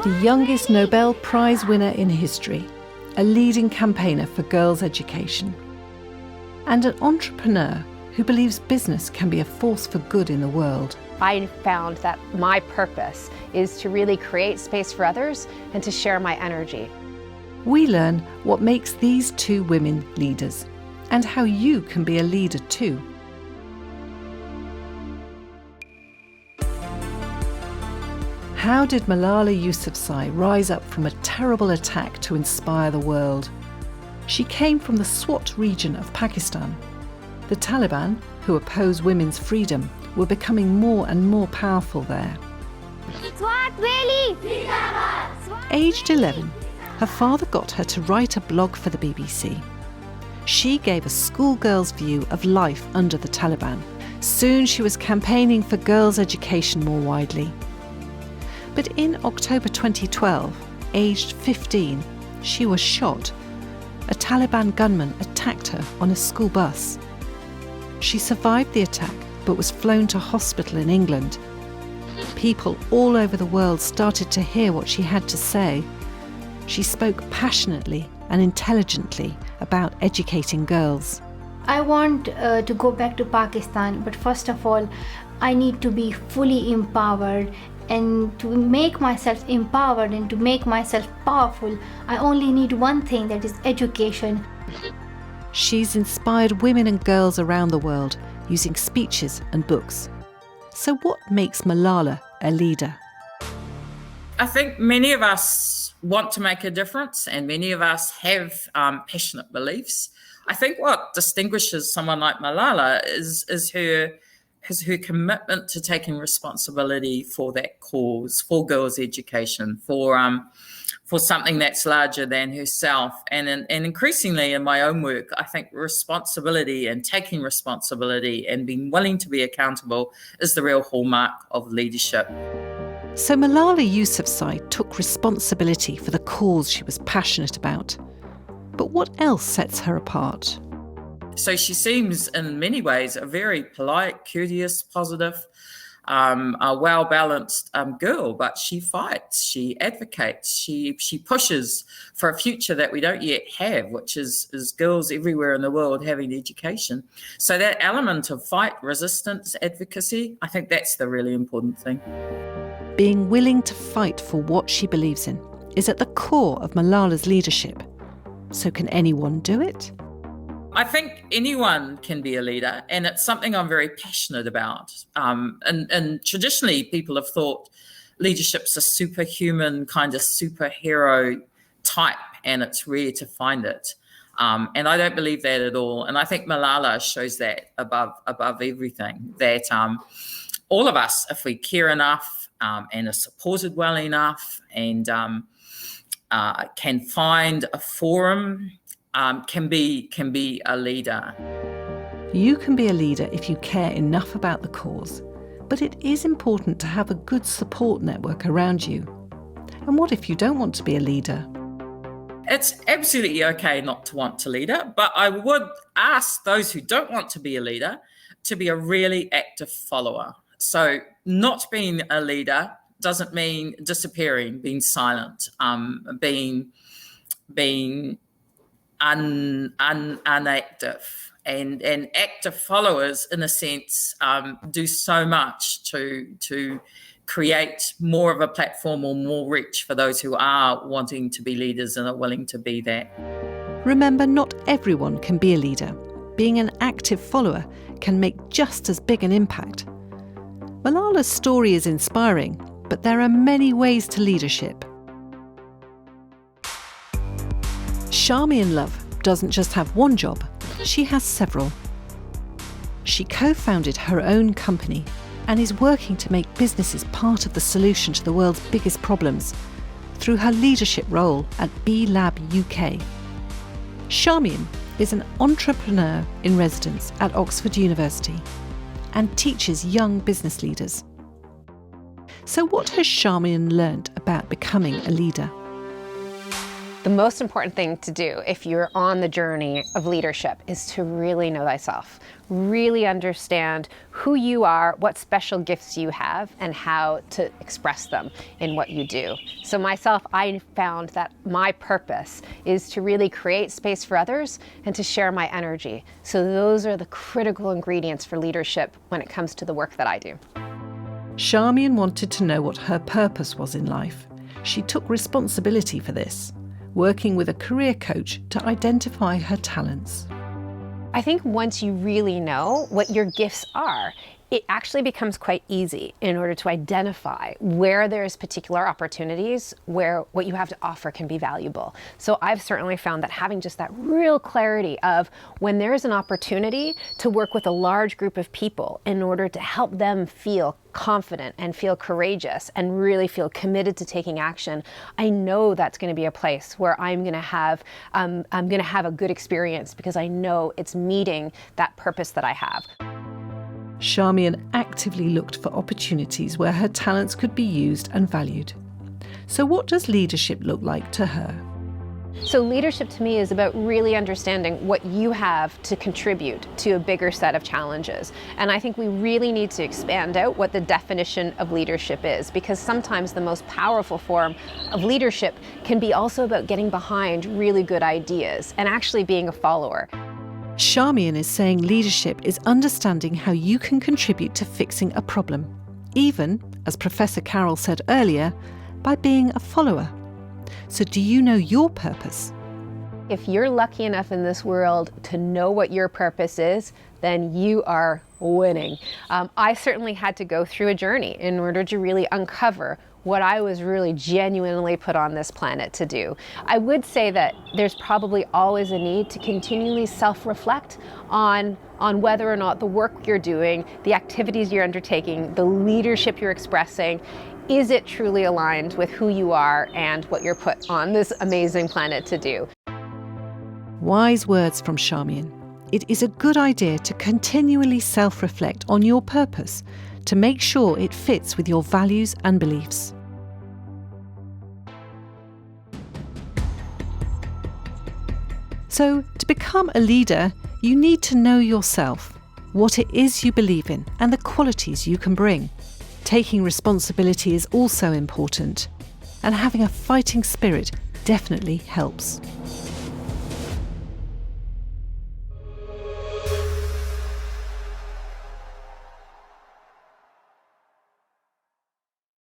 The youngest Nobel Prize winner in history, a leading campaigner for girls' education, and an entrepreneur who believes business can be a force for good in the world. I found that my purpose is to really create space for others and to share my energy. We learn what makes these two women leaders and how you can be a leader too. How did Malala Yousafzai rise up from a terrible attack to inspire the world? She came from the Swat region of Pakistan. The Taliban, who oppose women's freedom, were becoming more and more powerful there. Aged 11, her father got her to write a blog for the BBC. She gave a schoolgirl's view of life under the Taliban. Soon she was campaigning for girls' education more widely. But in October 2012, aged 15, she was shot. A Taliban gunman attacked her on a school bus. She survived the attack but was flown to hospital in England. People all over the world started to hear what she had to say. She spoke passionately and intelligently about educating girls. I want to go back to Pakistan, but first of all, I need to be fully empowered. And to make myself empowered and to make myself powerful, I only need one thing, that is education. She's inspired women and girls around the world using speeches and books. So what makes Malala a leader? I think many of us want to make a difference and many of us have passionate beliefs. I think what distinguishes someone like Malala is her commitment to taking responsibility for that cause, for girls' education, for something that's larger than herself. And increasingly in my own work, I think responsibility and taking responsibility and being willing to be accountable is the real hallmark of leadership. So Malala Yousafzai took responsibility for the cause she was passionate about. But what else sets her apart? So she seems in many ways a very polite, courteous, positive, a well-balanced girl, but she fights, she advocates, she pushes for a future that we don't yet have, which is girls everywhere in the world having education. So that element of fight, resistance, advocacy, I think that's the really important thing. Being willing to fight for what she believes in is at the core of Malala's leadership. So can anyone do it? I think anyone can be a leader, and it's something I'm very passionate about. And traditionally, people have thought leadership's a superhuman kind of superhero type, and it's rare to find it. And I don't believe that at all. And I think Malala shows that above everything, that all of us, if we care enough and are supported well enough and can find a forum, can be a leader. You can be a leader if you care enough about the cause, but it is important to have a good support network around you. And what if you don't want to be a leader? It's absolutely okay not to want to leader, but I would ask those who don't want to be a leader to be a really active follower. So not being a leader doesn't mean disappearing, being silent, being unactive, and active followers, in a sense, do so much to create more of a platform or more reach for those who are wanting to be leaders and are willing to be that. Remember, not everyone can be a leader. Being an active follower can make just as big an impact. Malala's story is inspiring, but there are many ways to leadership. Charmian Love doesn't just have one job, she has several. She co-founded her own company and is working to make businesses part of the solution to the world's biggest problems through her leadership role at B-Lab UK. Charmian is an entrepreneur in residence at Oxford University and teaches young business leaders. So what has Charmian learnt about becoming a leader? The most important thing to do if you're on the journey of leadership is to really know thyself, really understand who you are, what special gifts you have, and how to express them in what you do. So myself, I found that my purpose is to really create space for others and to share my energy. So those are the critical ingredients for leadership when it comes to the work that I do. Charmian wanted to know what her purpose was in life. She took responsibility for this, working with a career coach to identify her talents. I think once you really know what your gifts are, it actually becomes quite easy in order to identify where there's particular opportunities where what you have to offer can be valuable. So I've certainly found that having just that real clarity of when there's an opportunity to work with a large group of people in order to help them feel confident and feel courageous and really feel committed to taking action, I know that's going to be a place where I'm going to have a good experience because I know it's meeting that purpose that I have. Charmian actively looked for opportunities where her talents could be used and valued. So what does leadership look like to her? So leadership to me is about really understanding what you have to contribute to a bigger set of challenges. And I think we really need to expand out what the definition of leadership is, because sometimes the most powerful form of leadership can be also about getting behind really good ideas and actually being a follower. Charmian is saying leadership is understanding how you can contribute to fixing a problem, even, as Professor Carroll said earlier, by being a follower. So do you know your purpose? If you're lucky enough in this world to know what your purpose is, then you are winning. I certainly had to go through a journey in order to really uncover what I was really genuinely put on this planet to do. I would say that there's probably always a need to continually self-reflect on whether or not the work you're doing, the activities you're undertaking, the leadership you're expressing, is it truly aligned with who you are and what you're put on this amazing planet to do? Wise words from Charmian. It is a good idea to continually self-reflect on your purpose to make sure it fits with your values and beliefs. So, to become a leader, you need to know yourself, what it is you believe in, and the qualities you can bring. Taking responsibility is also important, and having a fighting spirit definitely helps.